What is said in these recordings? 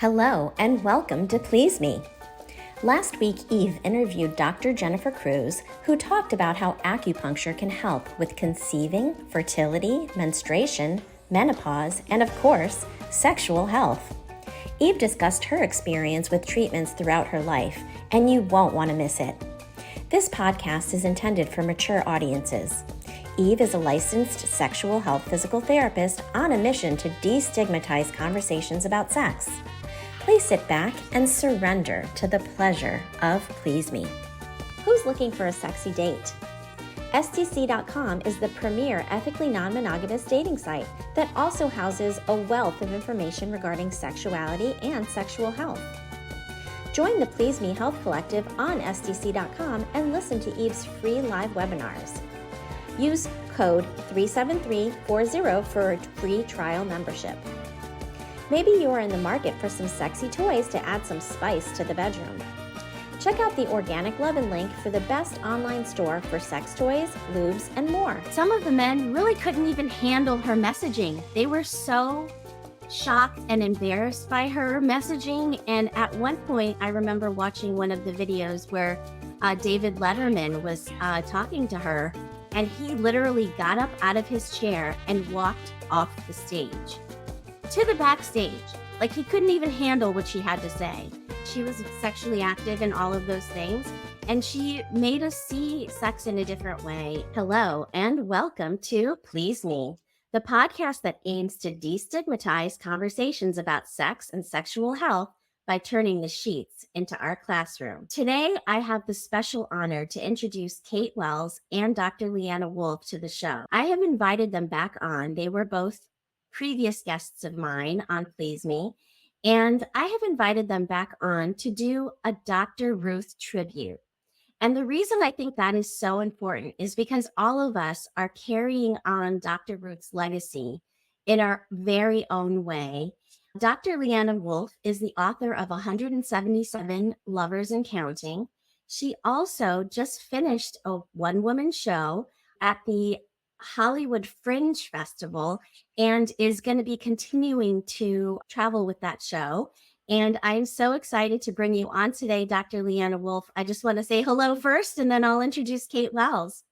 Hello and welcome to Please Me. Last week, Eve interviewed Dr. Jennifer Cruz, who talked about how acupuncture can help with conceiving, fertility, menstruation, menopause, and of course, sexual health. Eve discussed her experience with treatments throughout her life, and you won't want to miss it. This podcast is intended for mature audiences. Eve is a licensed sexual health physical therapist on a mission to destigmatize conversations about sex. Please sit back and surrender to the pleasure of Please Me. Who's looking for a sexy date? STC.com is the premier ethically non-monogamous dating site that also houses a wealth of information regarding sexuality and sexual health. Join the Please Me Health Collective on STC.com and listen to Eve's free live webinars. Use code 37340 for a free trial membership. Maybe you're in the market for some sexy toys to add some spice to the bedroom. Check out the Organic Lovin' link for the best online store for sex toys, lubes, and more. Some of the men really couldn't even handle her messaging. They were so shocked and embarrassed by her messaging. And at one point, I remember watching one of the videos where David Letterman was talking to her, and he literally got up out of his chair and walked off the stage to the backstage. Like, he couldn't even handle what she had to say. She was sexually active and all of those things, and she made us see sex in a different way. Hello, and welcome to Please Me, the podcast that aims to destigmatize conversations about sex and sexual health by turning the sheets into our classroom. Today, I have the special honor to introduce Kate Wells and Dr. Leanna Wolf to the show. I have invited them back on. They were both previous guests of mine on Please Me, and I have invited them back on to do a Dr. Ruth tribute. And the reason I think that is so important is because all of us are carrying on Dr. Ruth's legacy in our very own way. Dr. Leanna Wolf is the author of 177 Lovers and Counting. She also just finished a one-woman show at the Hollywood Fringe Festival and is going to be continuing to travel with that show. And I'm so excited to bring you on today, Dr. Leanna Wolf. I just want to say hello first, and then I'll introduce Kate Wells.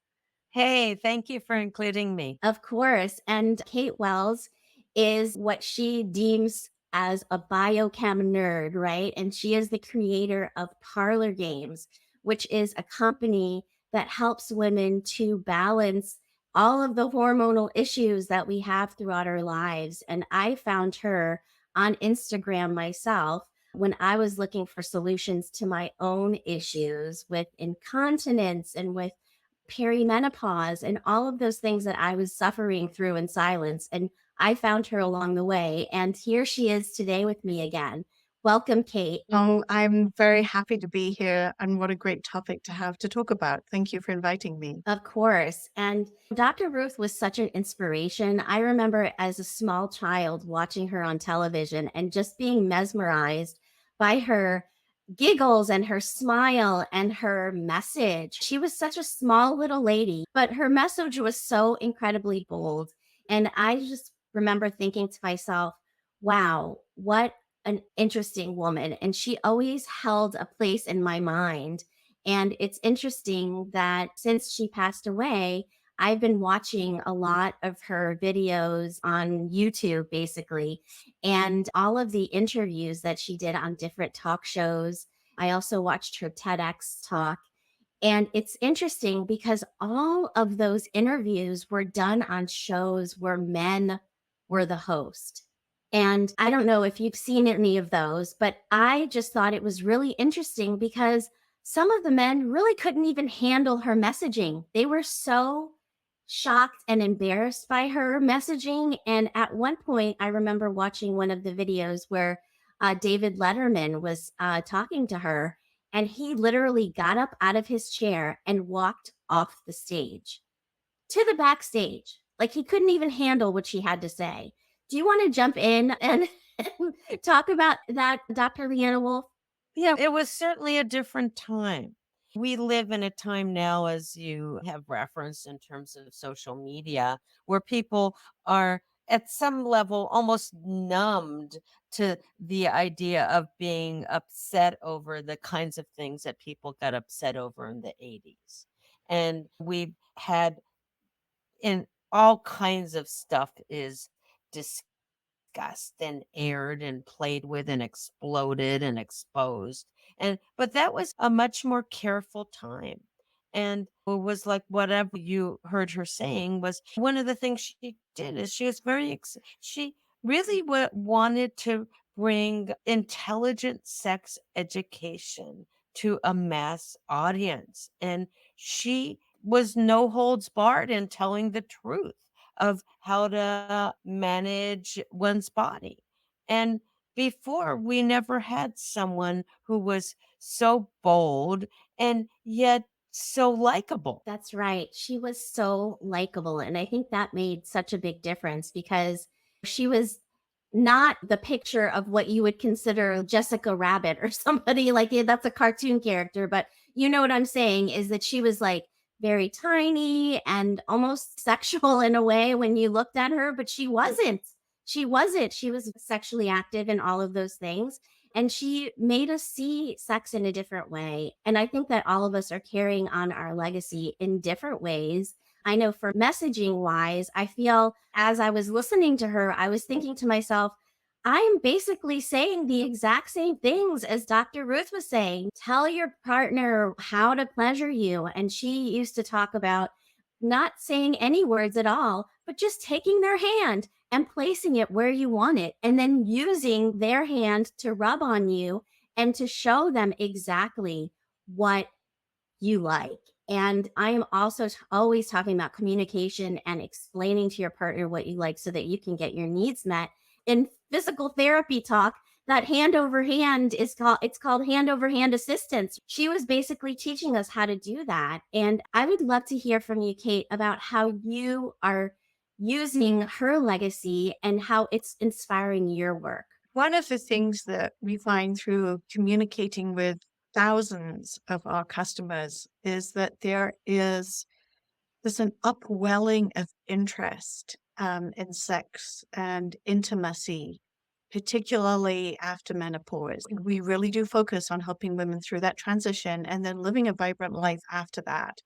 Hey, thank you for including me. Of course. And Kate Wells is what she deems as a biochem nerd, right? And she is the creator of Parlor Games, which is a company that helps women to balance all of the hormonal issues that we have throughout our lives. And I found her on Instagram myself when I was looking for solutions to my own issues with incontinence and with perimenopause and all of those things that I was suffering through in silence. And I found her along the way. And here she is today with me again. Welcome, Kate. Oh, I'm very happy to be here, and what a great topic to have to talk about. Thank you for inviting me. Of course. And Dr. Ruth was such an inspiration. I remember as a small child watching her on television and just being mesmerized by her giggles and her smile and her message. She was such a small little lady, but her message was so incredibly bold. And I just remember thinking to myself, wow, what an interesting woman. And she always held a place in my mind. And it's interesting that since she passed away, I've been watching a lot of her videos on YouTube, basically, and all of the interviews that she did on different talk shows. I also watched her TEDx talk. And it's interesting because all of those interviews were done on shows where men were the host. And I don't know if you've seen any of those, but I just thought it was really interesting because some of the men really couldn't even handle her messaging. They were so shocked and embarrassed by her messaging. And at one point, I remember watching one of the videos where David Letterman was talking to her, and he literally got up out of his chair and walked off the stage to the backstage. Like, he couldn't even handle what she had to say. Do you want to jump in and talk about that, Dr. Leanna Wolf? Yeah, it was certainly a different time. We live in a time now, as you have referenced in terms of social media, where people are at some level almost numbed to the idea of being upset over the kinds of things that people got upset over in the 80s. And we've had in all kinds of stuff is discussed and aired and played with and exploded and exposed. And but that was a much more careful time. And it was like whatever you heard her saying was one of the things she did is she was she really wanted to bring intelligent sex education to a mass audience. And she was no holds barred in telling the truth of how to manage one's body. And before, we never had someone who was so bold and yet so likable. That's right. She was so likable. And I think that made such a big difference because she was not the picture of what you would consider Jessica Rabbit or somebody like that's a cartoon character. But you know what I'm saying is that she was like very tiny and almost sexual in a way when you looked at her, but she wasn't. She wasn't. She was sexually active and all of those things. And she made us see sex in a different way. And I think that all of us are carrying on our legacy in different ways. I know for messaging wise, I feel as I was listening to her, I was thinking to myself, I'm basically saying the exact same things as Dr. Ruth was saying. Tell your partner how to pleasure you. And she used to talk about not saying any words at all, but just taking their hand and placing it where you want it, and then using their hand to rub on you and to show them exactly what you like. And I am also always talking about communication and explaining to your partner what you like so that you can get your needs met. In physical therapy talk, that hand over hand it's called hand over hand assistance. She was basically teaching us how to do that. And I would love to hear from you, Kate, about how you are using her legacy and how it's inspiring your work. One of the things that we find through communicating with thousands of our customers is that there's an upwelling of interest in sex and intimacy, particularly after menopause. We really do focus on helping women through that transition and then living a vibrant life after that.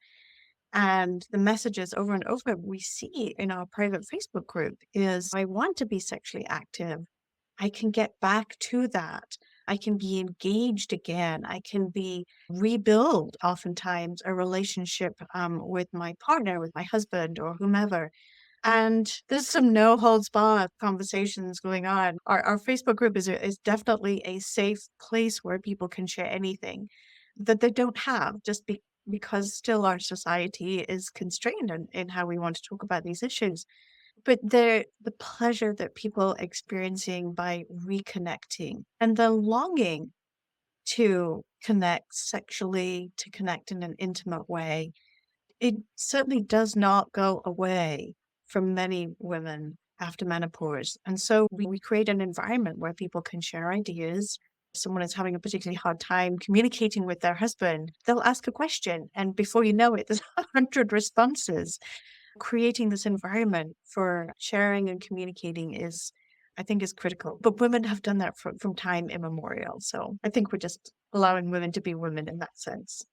And the messages over and over we see in our private Facebook group is, I want to be sexually active. I can get back to that. I can be engaged again. I can rebuild oftentimes a relationship with my partner, with my husband or whomever. And there's some no holds barred conversations going on. Our Facebook group is definitely a safe place where people can share anything that they don't have because still our society is constrained in how we want to talk about these issues. But the pleasure that people are experiencing by reconnecting and the longing to connect sexually, to connect in an intimate way, it certainly does not go away from many women after menopause. And so we create an environment where people can share ideas. Someone is having a particularly hard time communicating with their husband, they'll ask a question, and before you know it, there's 100 responses. Creating this environment for sharing and communicating I think is critical. But women have done that from time immemorial. So I think we're just allowing women to be women in that sense.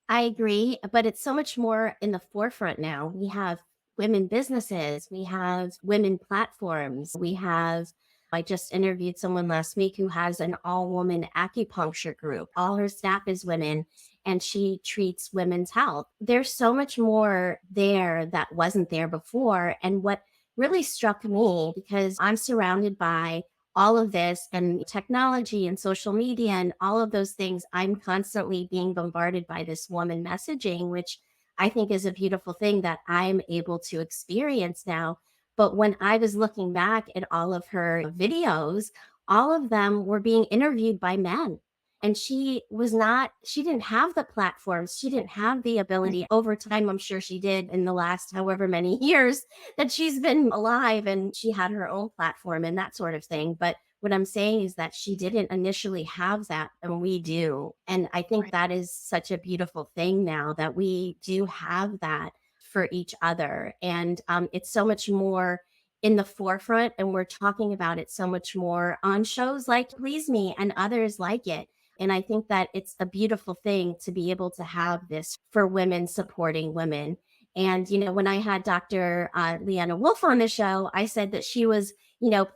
I agree, but it's so much more in the forefront now. We have women businesses, we have women platforms, I just interviewed someone last week who has an all-woman acupuncture group. All her staff is women, and she treats women's health. There's so much more there that wasn't there before. And what really struck me, because I'm surrounded by all of this and technology and social media and all of those things, I'm constantly being bombarded by this woman messaging, which I think is a beautiful thing that I'm able to experience now. But when I was looking back at all of her videos, all of them were being interviewed by men. And she didn't have the platforms. She didn't have the ability over time. I'm sure she did in the last however many years that she's been alive, and she had her own platform and that sort of thing. But what I'm saying is that she didn't initially have that, and we do. And I think that is such a beautiful thing now that we do have that for each other. And it's so much more in the forefront, and we're talking about it so much more on shows like Please Me and others like it. And I think that it's a beautiful thing to be able to have this for women supporting women. And, when I had Dr. Leanna Wolf on the show, I said that she was,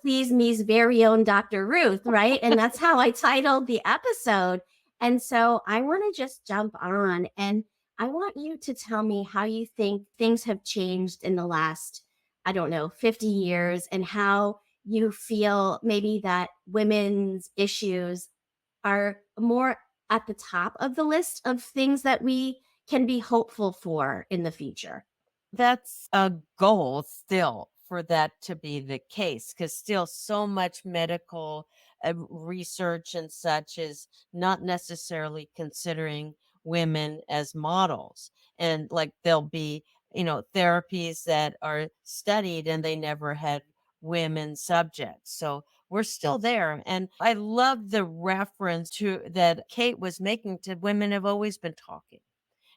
Please Me's very own Dr. Ruth, right? And that's how I titled the episode. And so I want to just jump on, and I want you to tell me how you think things have changed in the last, I don't know, 50 years, and how you feel maybe that women's issues are more at the top of the list of things that we can be hopeful for in the future. That's a goal still for that to be the case, because still so much medical research and such is not necessarily considering women as models. And like there'll be, therapies that are studied and they never had women subjects. So we're still there. And I love the reference to that Kate was making to women have always been talking,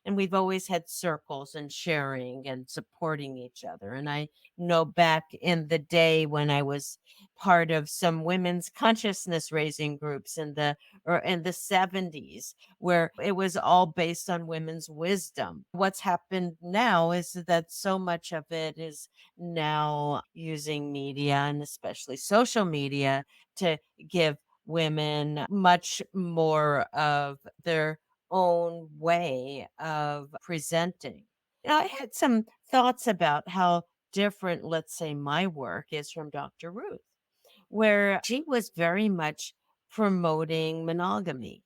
and we've always had circles and sharing and supporting each other. And I know back in the day when I was part of some women's consciousness raising groups in the 70s, where it was all based on women's wisdom. What's happened now is that so much of it is now using media, and especially social media, to give women much more of their own way of presenting. I had some thoughts about how different, let's say, my work is from Dr. Ruth, where she was very much promoting monogamy,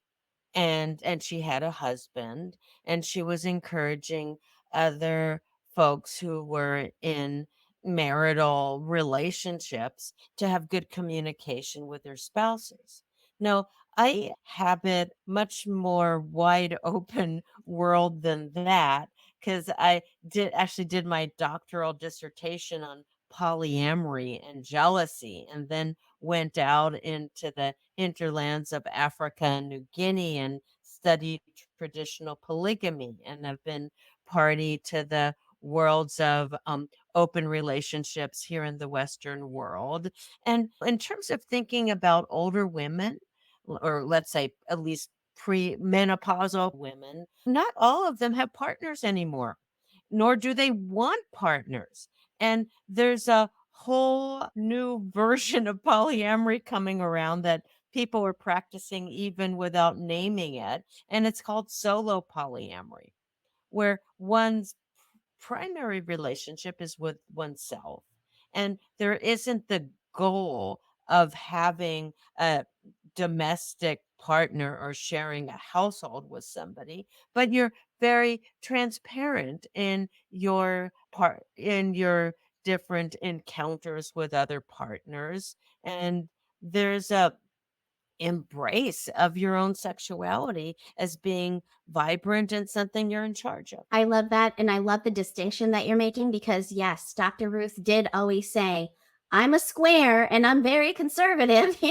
and she had a husband, and she was encouraging other folks who were in marital relationships to have good communication with their spouses. Now, I have it much more wide open world than that, because I did my doctoral dissertation on polyamory and jealousy, and then went out into the hinterlands of Africa and New Guinea and studied traditional polygamy, and have been party to the worlds of open relationships here in the Western world. And in terms of thinking about older women, or let's say at least pre-menopausal women, not all of them have partners anymore, nor do they want partners. And there's a whole new version of polyamory coming around that people are practicing even without naming it. And it's called solo polyamory, where one's primary relationship is with oneself. And there isn't the goal of having a domestic partner or sharing a household with somebody, but you're very transparent in your different encounters with other partners, and there's a embrace of your own sexuality as being vibrant and something you're in charge of. I love that. And I love the distinction that you're making because, yes, Dr. Ruth did always say, I'm a square and I'm very conservative,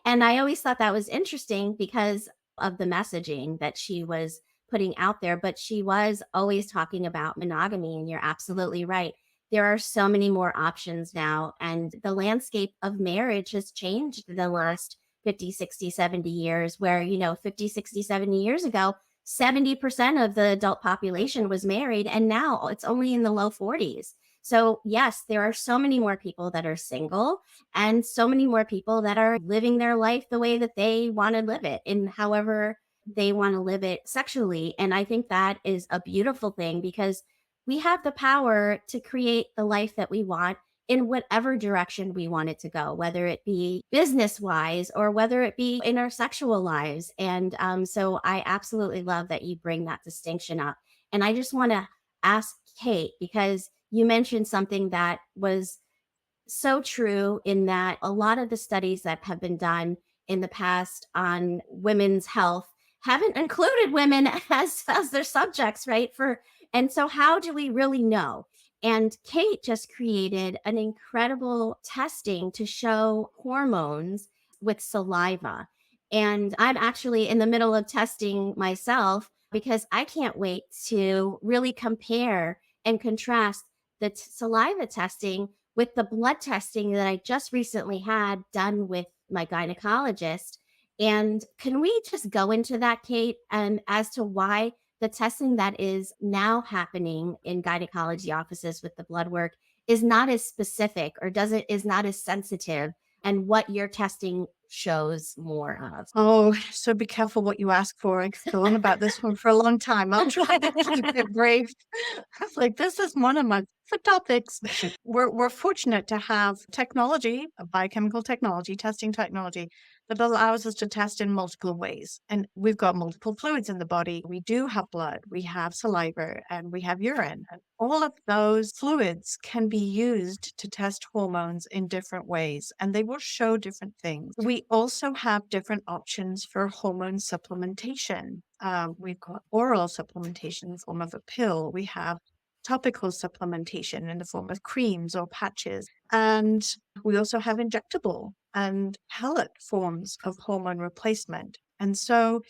And I always thought that was interesting because of the messaging that she was putting out there. But she was always talking about monogamy. And you're absolutely right. There are so many more options now. And the landscape of marriage has changed in the last 50, 60, 70 years, where, 50, 60, 70 years ago, 70% of the adult population was married, and now it's only in the low 40s. So, yes, there are so many more people that are single and so many more people that are living their life the way that they want to live it and however they want to live it sexually. And I think that is a beautiful thing because we have the power to create the life that we want in whatever direction we want it to go, whether it be business wise or whether it be in our sexual lives. And so I absolutely love that you bring that distinction up. And I just want to ask Kate, because you mentioned something that was so true in that a lot of the studies that have been done in the past on women's health haven't included women as their subjects, right? And so how do we really know? And Kate just created an incredible testing to show hormones with saliva. And I'm actually in the middle of testing myself because I can't wait to really compare and contrast the saliva testing with the blood testing that I just recently had done with my gynecologist. And can we just go into that, Kate, and as to why the testing that is now happening in gynecology offices with the blood work is not as specific or doesn't is not as sensitive, and what your testing shows more of? Oh, so be careful what you ask for. I could go on about this one for a long time. I'll try to keep it brief. Like, this is one of my favorite topics. We're fortunate to have technology, a biochemical technology, testing technology that allows us to test in multiple ways. And we've got multiple fluids in the body. We do have blood, we have saliva, and we have urine. And all of those fluids can be used to test hormones in different ways, and they will show different things. We also have different options for hormone supplementation. We've got oral supplementation in the form of a pill. We have topical supplementation in the form of creams or patches. And we also have injectable and pellet forms of hormone replacement. And so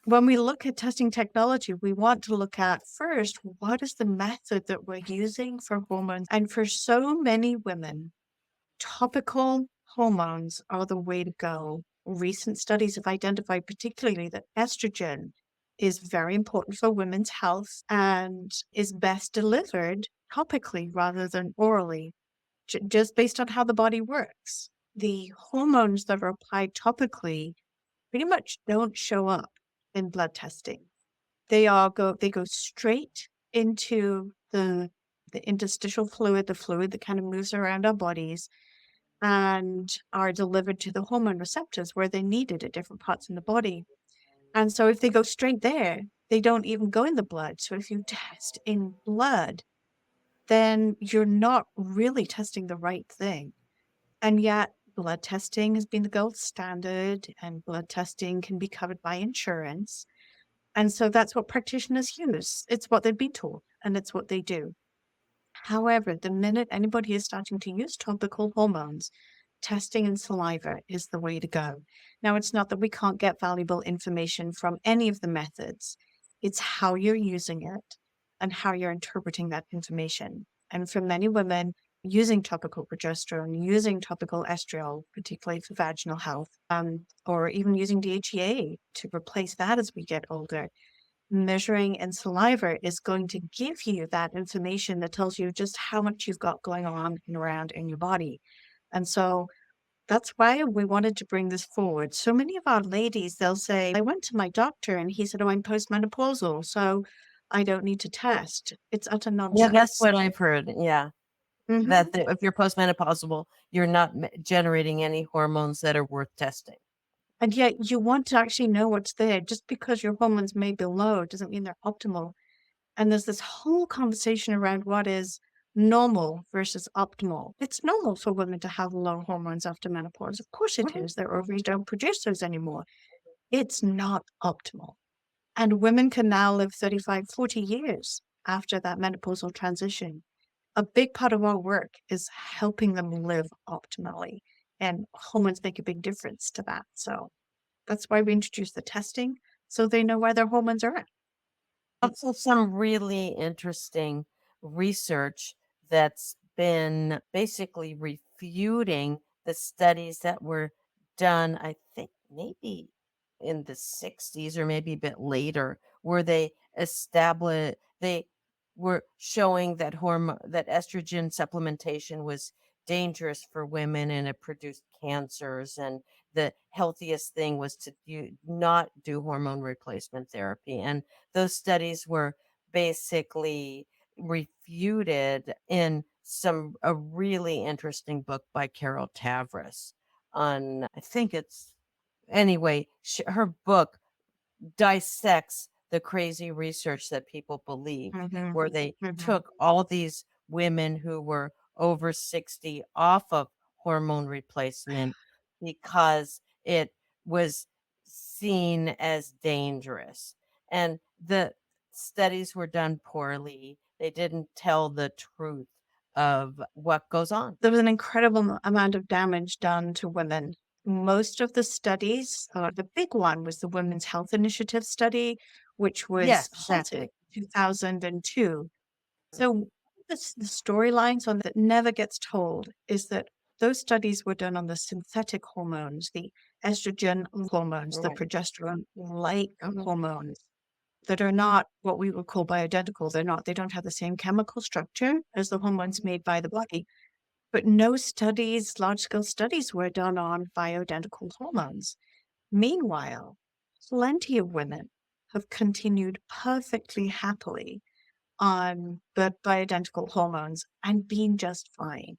when we look at testing technology, we want to look at first, what is the method that we're using for hormones? And for so many women, topical hormones are the way to go. Recent studies have identified particularly that estrogen is very important for women's health and is best delivered topically rather than orally, just based on how the body works. The hormones that are applied topically pretty much don't show up in blood testing. They go straight into the interstitial fluid, the fluid that kind of moves around our bodies, and are delivered to the hormone receptors where they're needed at different parts in the body. And so if they go straight there, they don't even go in the blood. So if you test in blood, then you're not really testing the right thing. And yet blood testing has been the gold standard, and blood testing can be covered by insurance. And so that's what practitioners use. It's what they've been taught, and it's what they do. However, the minute anybody is starting to use topical hormones, testing in saliva is the way to go. Now, it's not that we can't get valuable information from any of the methods. It's how you're using it and how you're interpreting that information. And for many women, using topical progesterone, using topical estriol, particularly for vaginal health, or even using DHEA to replace that as we get older, measuring in saliva is going to give you that information that tells you just how much you've got going on and around in your body. And so that's why we wanted to bring this forward. So many of our ladies, they'll say, I went to my doctor and he said, oh, I'm postmenopausal, so I don't need to test. It's utter Yeah, that's nonsense. what I've heard. Yeah. Mhm. That if you're postmenopausal, you're not generating any hormones that are worth testing. And yet you want to actually know what's there. Just because your hormones may be low doesn't mean they're optimal. And there's this whole conversation around what is normal versus optimal. It's normal for women to have low hormones after menopause. Of course it is. Their ovaries don't produce those anymore. It's not optimal. And women can now live 35, 40 years after that menopausal transition. A big part of our work is helping them live optimally. And hormones make a big difference to that. So that's why we introduce the testing, so they know where their hormones are at. Also, some really interesting research that's been basically refuting the studies that were done, I think maybe in the 60s or maybe a bit later, where they were showing that estrogen supplementation was dangerous for women and it produced cancers, and the healthiest thing was to not do hormone replacement therapy. And those studies were basically refuted in a really interesting book by Carol Tavris on, I think it's, anyway, her book dissects the crazy research that people believed, where they took all these women who were over 60 off of hormone replacement because it was seen as dangerous. And the studies were done poorly. They didn't tell the truth of what goes on. There was an incredible amount of damage done to women. Most of the studies, the big one was the Women's Health Initiative study, which was Yes, halted exactly. in 2002. So the storylines on that never gets told is that those studies were done on the synthetic hormones, the estrogen hormones, the Right. progesterone-like Mhm. hormones that are not what we would call bioidentical. They don't have the same chemical structure as the hormones made by the body. But no studies, large-scale studies were done on bioidentical hormones. Meanwhile, plenty of women have continued perfectly happily on the bioidentical hormones and been just fine.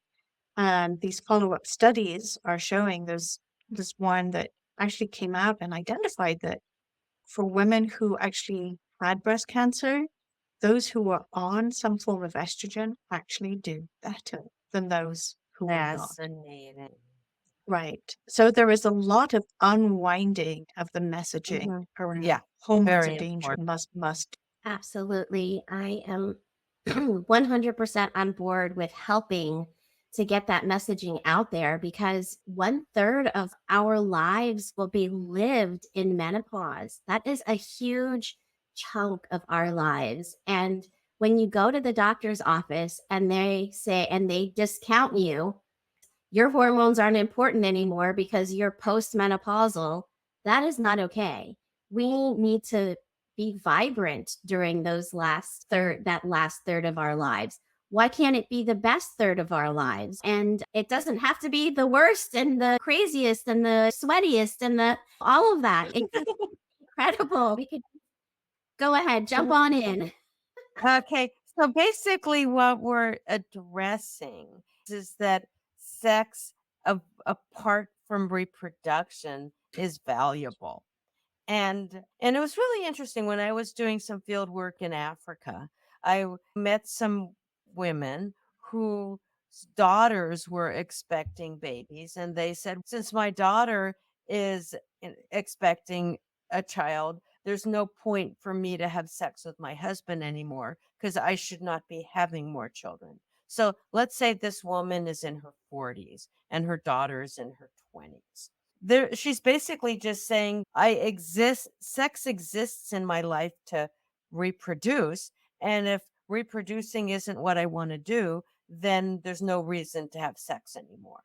And these follow-up studies are showing there's this one that actually came out and identified that for women who actually had breast cancer, those who were on some form of estrogen actually do better than those who were not. Fascinating. Right. So there is a lot of unwinding of the messaging Mhm. around Yeah, hormones very are dangerous, important. must. Absolutely. I am 100% on board with helping to get that messaging out there because 1/3 of our lives will be lived in menopause. That is a huge chunk of our lives. And when you go to the doctor's office and they say, and they discount you, your hormones aren't important anymore because you're postmenopausal, that is not okay. We need to be vibrant during that last third of our lives. Why can't it be the best third of our lives? And it doesn't have to be the worst and the craziest and the sweatiest and the all of that. It's incredible. We could go ahead, jump on in. Okay, so basically, what we're addressing is that sex, apart from reproduction, is valuable. And it was really interesting when I was doing some field work in Africa. Met some women whose daughters were expecting babies, and they said, since my daughter is expecting a child, there's no point for me to have sex with my husband anymore because I should not be having more children. So let's say this woman is in her 40s and her daughter is in her 20s. She's basically just saying, sex exists in my life to reproduce, and if reproducing isn't what I want to do, then there's no reason to have sex anymore.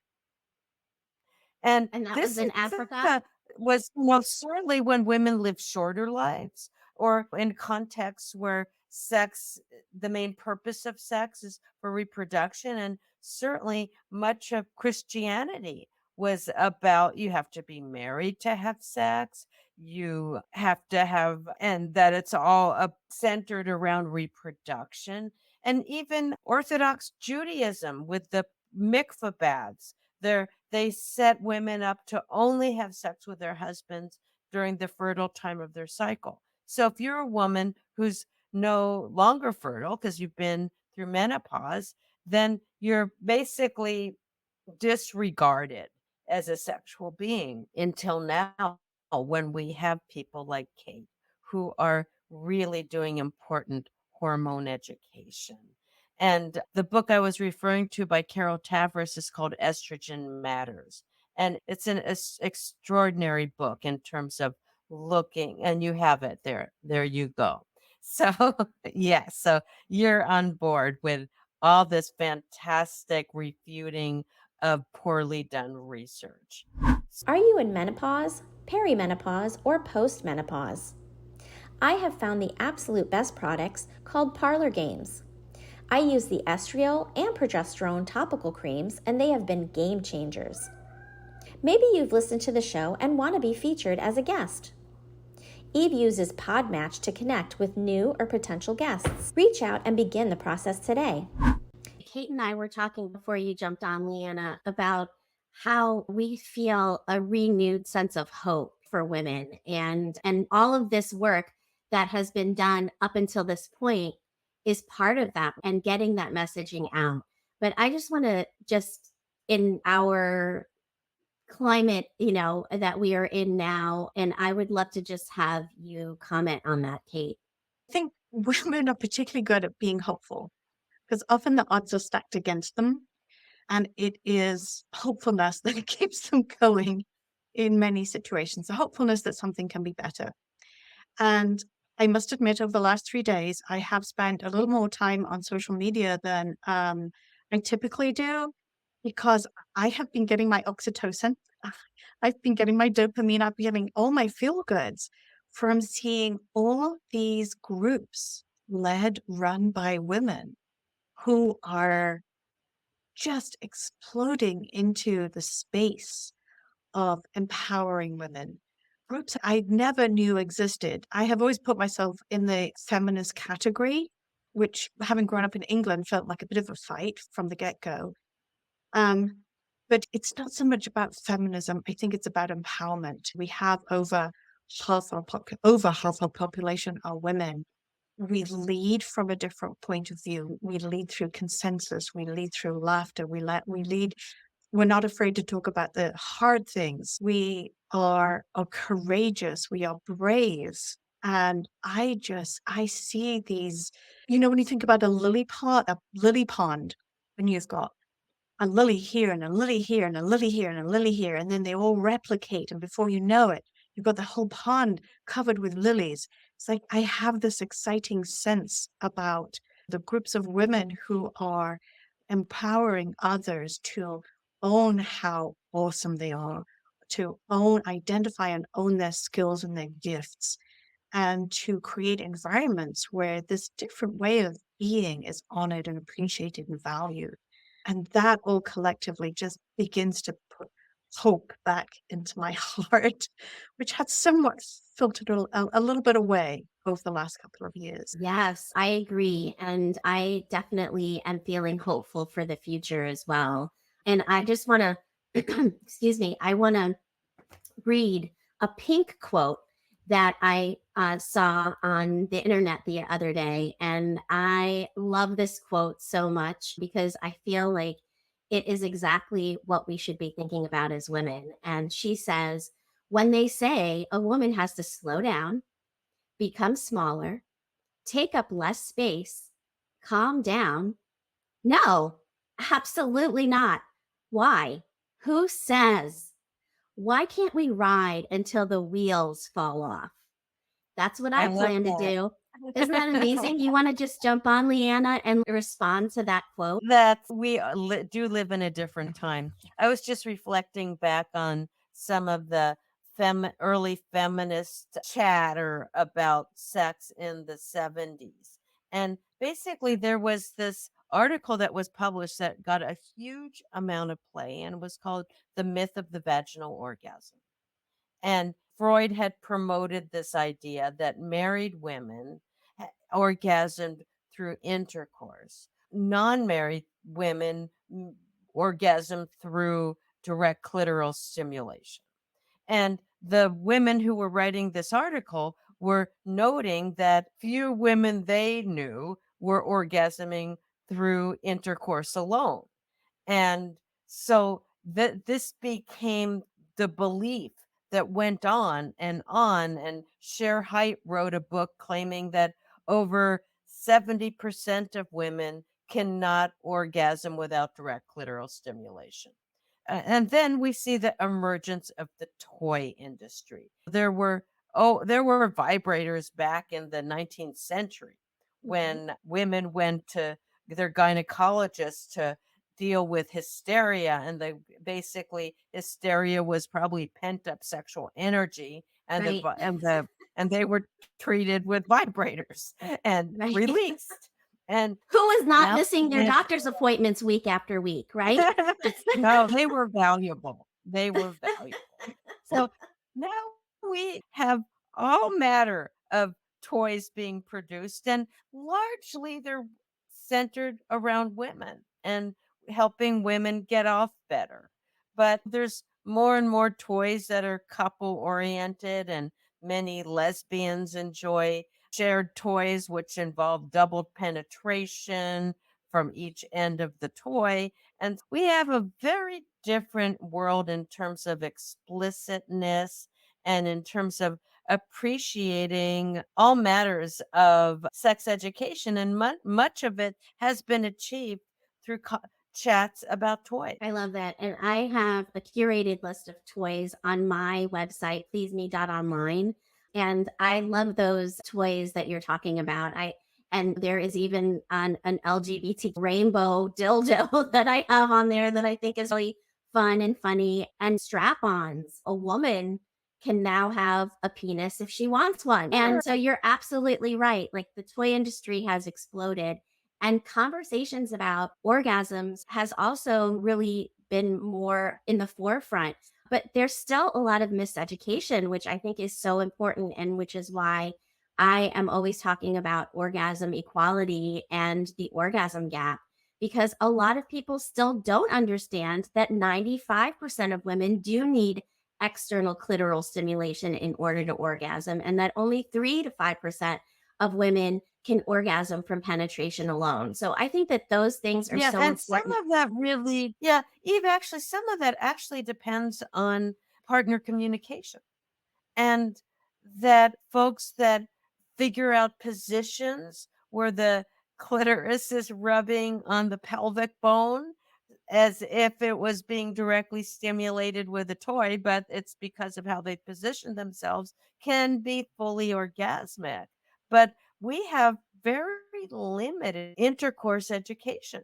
And And that was this in Africa. was certainly when women live shorter lives, or in contexts where the main purpose of sex is for reproduction. And certainly much of Christianity was about you have to be married to have sex. You have to have, and that it's all centered around reproduction. And even Orthodox Judaism with the mikvah baths, they set women up to only have sex with their husbands during the fertile time of their cycle. So if you're a woman who's no longer fertile because you've been through menopause, then you're basically disregarded as a sexual being until now, when we have people like Kate who are really doing important hormone education. And the book I was referring to by Carol Tavris is called Estrogen Matters. And it's an extraordinary book in terms of looking, and you have it there. There you go. So, yeah, so you're on board with all this fantastic refuting of poorly done research. Are you in menopause, perimenopause, or postmenopause? I have found the absolute best products called Parlor Games. I use the estriol and progesterone topical creams, and they have been game changers. Maybe you've listened to the show and want to be featured as a guest. Eve uses Podmatch to connect with new or potential guests. Reach out and begin the process today. Kate and I were talking before you jumped on, Leanna, about how we feel a renewed sense of hope for women and all of this work that has been done up until this point is part of that and getting that messaging out. But I just want to in our climate, that we are in now, and I would love to just have you comment on that, Kate. I think women are particularly good at being hopeful because often the odds are stacked against them. And it is hopefulness that keeps them going in many situations, the hopefulness that something can be better. And I must admit, over the last 3 days, I have spent a little more time on social media than I typically do because I have been getting my oxytocin. I've been getting my dopamine. I've been getting all my feel goods from seeing all these groups run by women who are just exploding into the space of empowering women. Groups I never knew existed. I have always put myself in the feminist category, which, having grown up in England, felt like a bit of a fight from the get go. Um, but it's not so much about feminism. I think it's about empowerment. We have over half our population are women. We lead from a different point of view. We lead through consensus. We lead through laughter. We lead. We're not afraid to talk about the hard things. We are courageous. We are brave. And I see these, when you think about a lily pond, when you've got a lily here and a lily here and a lily here and a lily here, and then they all replicate. And before you know it, you've got the whole pond covered with lilies. It's like I have this exciting sense about the groups of women who are empowering others to own how awesome they are, to identify and own their skills and their gifts, and to create environments where this different way of being is honored and appreciated and valued. And that all collectively just begins to put hope back into my heart, which had somewhat filtered a little bit away over the last couple of years. Yes, I agree. And I definitely am feeling hopeful for the future as well. And I just want to, excuse me, I want to read a pink quote that I saw on the internet the other day. And I love this quote so much because I feel like it is exactly what we should be thinking about as women. And she says, when they say a woman has to slow down, become smaller, take up less space, calm down, no, absolutely not. Why? Who says? Why can't we ride until the wheels fall off? That's what I I love plan to that. do. Isn't that amazing? You want to just jump on, Leanna, and respond to that quote? That we do live in a different time. I was just reflecting back on some of the early feminist chatter about sex in the 70s. And basically, there was this article that was published that got a huge amount of play and was called The Myth of the Vaginal Orgasm. And Freud had promoted this idea that married women orgasmed through intercourse. Non married women orgasm through direct clitoral stimulation. And the women who were writing this article were noting that few women they knew were orgasming through intercourse alone. And so this became the belief that went on and on. And Cher Height wrote a book claiming that over 70% of women cannot orgasm without direct clitoral stimulation. And then we see the emergence of the toy industry. There were vibrators back in the 19th century when women went to their gynecologist to deal with hysteria, and basically hysteria was probably pent up sexual energy, and Right. they were treated with vibrators and Right. released. And Who is not now missing their doctor's appointments week after week, right? no, they were valuable. They were valuable. So now we have all matter of toys being produced, and largely they're centered around women and helping women get off better. But there's more and more toys that are couple oriented, and many lesbians enjoy shared toys, which involve double penetration from each end of the toy. And we have a very different world in terms of explicitness and in terms of appreciating all matters of sex education. And much of it has been achieved through chats about toys. I love that. And I have a curated list of toys on my website, pleaseme.online. And I love those toys that you're talking about. And there is even an LGBT rainbow dildo that I have on there that I think is really fun and funny. And strap-ons. A woman can now have a penis if she wants one. And so you're absolutely right. Like the toy industry has exploded, and conversations about orgasms has also really been more in the forefront. But there's still a lot of miseducation, which I think is so important, and which is why I am always talking about orgasm equality and the orgasm gap, because a lot of people still don't understand that 95% of women do need external clitoral stimulation in order to orgasm, and that only 3 to 5% of women can orgasm from penetration alone. So I think that those things are Yeah, so and some important. of that really, yeah, Eve, actually, some of that actually depends on partner communication. And that folks that figure out positions where the clitoris is rubbing on the pelvic bone as if it was being directly stimulated with a toy, but it's because of how they position themselves, can be fully orgasmic. But we have very limited intercourse education.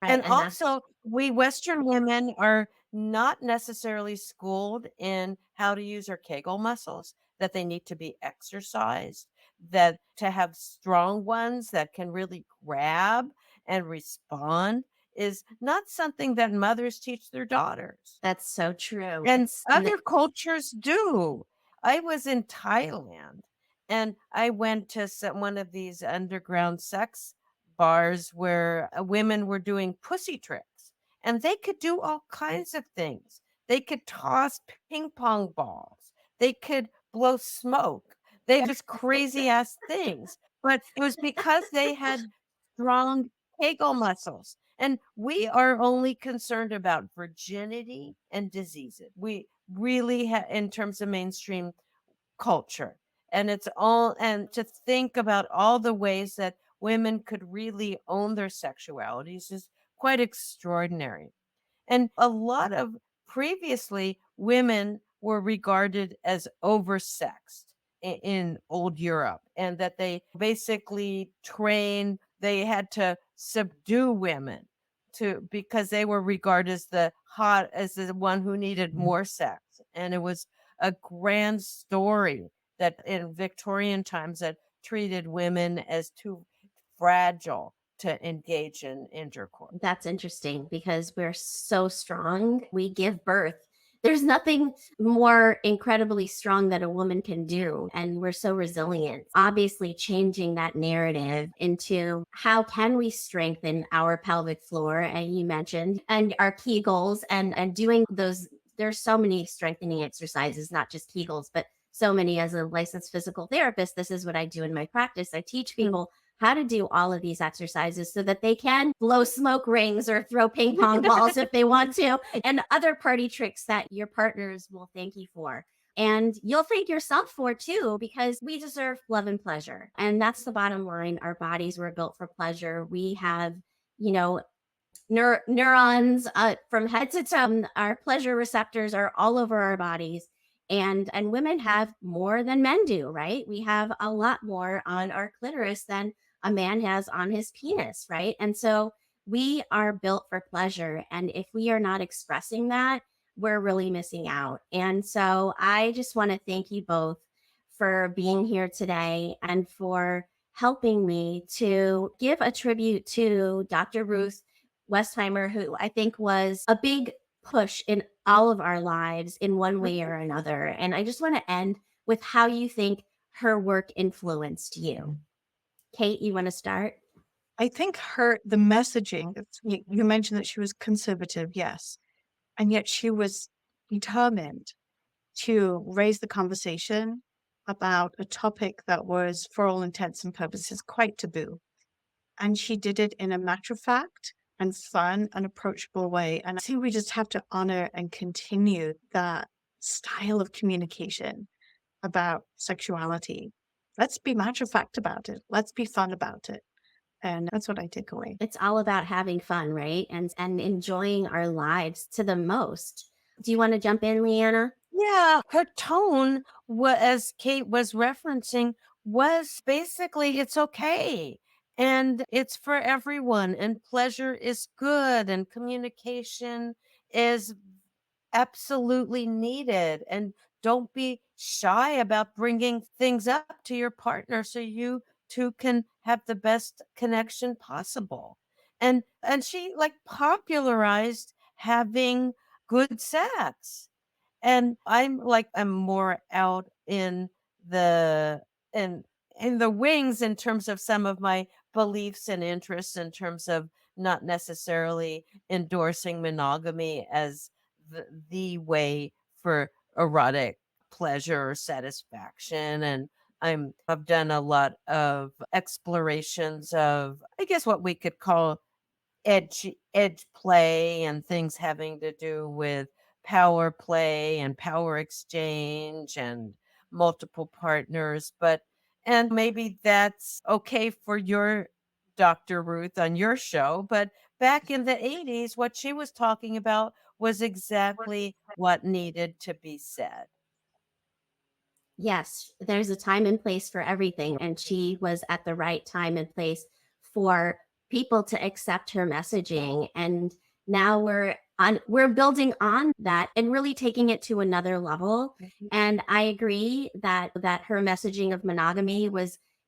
Right. And And that's also, we Western women are not necessarily schooled in how to use our Kegel muscles, that they need to be exercised, that to have strong ones that can really grab and respond is not something that mothers teach their daughters. that's so true. And It's other cultures do. I was in Thailand and I went to one of these underground sex bars where women were doing pussy tricks and they could do all kinds of things. They could toss ping pong balls, they could blow smoke, they just crazy ass things. But it was because they had strong Kegel muscles. And we are only concerned about virginity and diseases. We really in terms of mainstream culture. And it's all, and to think about all the ways that women could really own their sexualities is quite extraordinary. And a lot of previously women were regarded as oversexed in old Europe, and that they basically trained, they had to subdue women to because they were regarded as the hot as the one who needed more sex. And it was a grand story that in Victorian times that treated women as too fragile to engage in intercourse. That's interesting because we're so strong. We give birth. There's nothing more incredibly strong that a woman can do. And we're so resilient. Obviously, changing that narrative into how can we strengthen our pelvic floor, and you mentioned, and our Kegels, and doing those. There's so many strengthening exercises, not just Kegels, but so many. As a licensed physical therapist, this is what I do in my practice. I teach people how to do all of these exercises so that they can blow smoke rings or throw ping pong balls if they want to, and other party tricks that your partners will thank you for. And you'll thank yourself for too, because we deserve love and pleasure. And that's the bottom line. Our bodies were built for pleasure. We have, you know, neurons from head to toe. Our pleasure receptors are all over our bodies. And women have more than men do, right? We have a lot more on our clitoris than a man has on his penis, right? And so we are built for pleasure. And if we are not expressing that, we're really missing out. And so I just want to thank you both for being here today and for helping me to give a tribute to Dr. Ruth Westheimer, who I think was a big push in all of our lives in one way or another. And I just want to end with how you think her work influenced you. Kate, you want to start? I think the messaging, you mentioned that she was conservative, yes. And yet she was determined to raise the conversation about a topic that was, for all intents and purposes, quite taboo. And she did it in a matter of fact and fun and approachable way. And I think we just have to honor and continue that style of communication about sexuality. Let's be matter of fact about it. Let's be fun about it. And that's what I take away. It's all about having fun, right? And enjoying our lives to the most. Do you want to jump in, Leanna? Yeah, her tone, as Kate was referencing, was basically it's okay and it's for everyone, and pleasure is good, and communication is absolutely needed. And don't be shy about bringing things up to your partner so you two can have the best connection possible. And she like popularized having good sex. And I'm more out the in in the wings in terms of some of my beliefs and interests, in terms of not necessarily endorsing monogamy as the way for erotic pleasure or satisfaction. And I've done a lot of explorations of, I guess, what we could call edge play, and things having to do with power play and power exchange and multiple partners. But and maybe that's okay for your Dr. Ruth on your show, but back in the 80s what she was talking about was exactly what needed to be said. Yes, there's a time and place for everything. And she was at the right time and place for people to accept her messaging. And now we're building on that and really taking it to another level. And I agree that her messaging of monogamy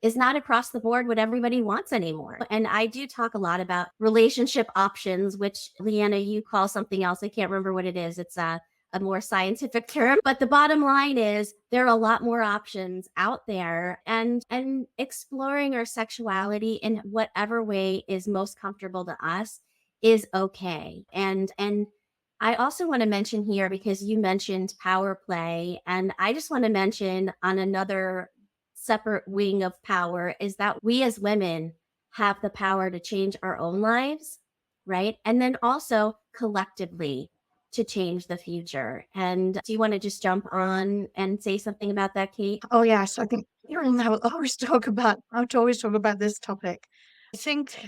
is not across the board what everybody wants anymore. And I do talk a lot about relationship options, which Leanna, you call something else. I can't remember what it is. It's a more scientific term, but the bottom line is there are a lot more options out there, and exploring our sexuality in whatever way is most comfortable to us is okay. And I also want to mention here, because you mentioned power play, and I just want to mention on another separate wing of power is that we as women have the power to change our own lives, right? And then also collectively to change the future. And do you want to just jump on and say something about that, Kate? Oh yes, I think I will always talk about this topic. I think,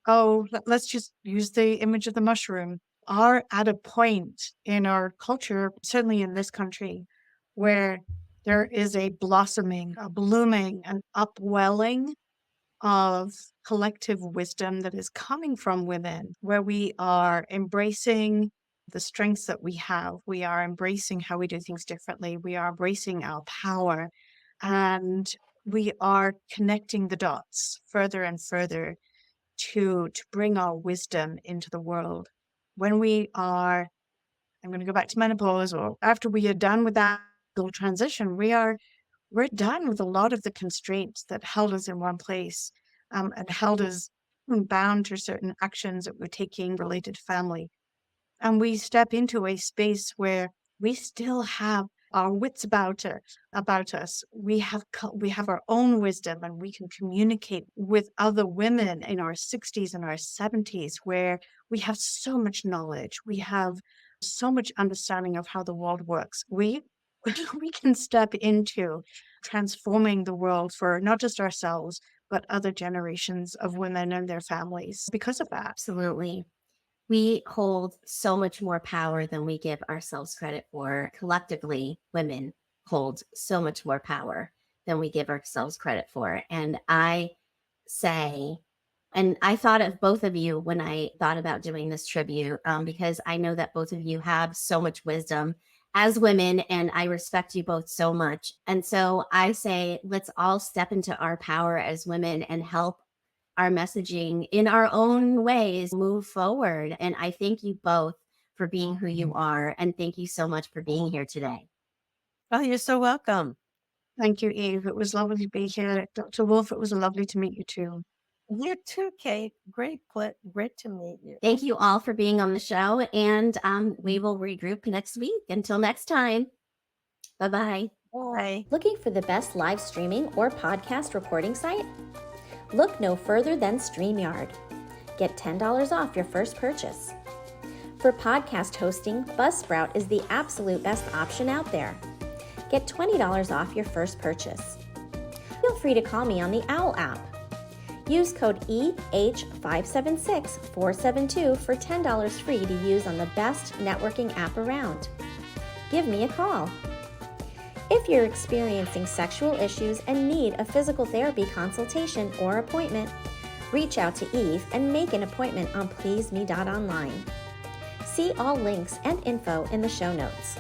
let's just use the image of the mushroom. Are at a point in our culture, certainly in this country, where there is a blossoming, a blooming, an upwelling of collective wisdom that is coming from within, where we are embracing the strengths that we have. We are embracing how we do things differently. We are embracing our power, and we are connecting the dots further and further to bring our wisdom into the world. When we are, I'm going to go back to menopause, or after we are done with that transition, we're done with a lot of the constraints that held us in one place, and held us bound to certain actions that we're taking related to family. And we step into a space where we still have our wits about us. We have our own wisdom, and we can communicate with other women in our 60s and our 70s, where we have so much knowledge. We have so much understanding of how the world works. We can step into transforming the world for not just ourselves, but other generations of women and their families because of that. Absolutely. We hold so much more power than we give ourselves credit for. Collectively, women hold so much more power than we give ourselves credit for. And I say, and I thought of both of you when I thought about doing this tribute, because I know that both of you have so much wisdom as women, and I respect you both so much. And so I say, let's all step into our power as women and help our messaging in our own ways move forward. And I thank you both for being who you are. And thank you so much for being here today. Oh, you're so welcome. Thank you, Eve. It was lovely to be here. Dr. Wolf, it was lovely to meet you too. You too, Kate. Great to meet you. Thank you all for being on the show. And we will regroup next week. Until next time. Bye-bye. Bye. Looking for the best live streaming or podcast recording site? Look no further than StreamYard. Get $10 off your first purchase. For podcast hosting, Buzzsprout is the absolute best option out there. Get $20 off your first purchase. Feel free to call me on the OWL app. Use code EH576472 for $10 free to use on the best networking app around. give me a call. If you're experiencing sexual issues and need a physical therapy consultation or appointment, reach out to Eve and make an appointment on pleaseme.online. See all links and info in the show notes.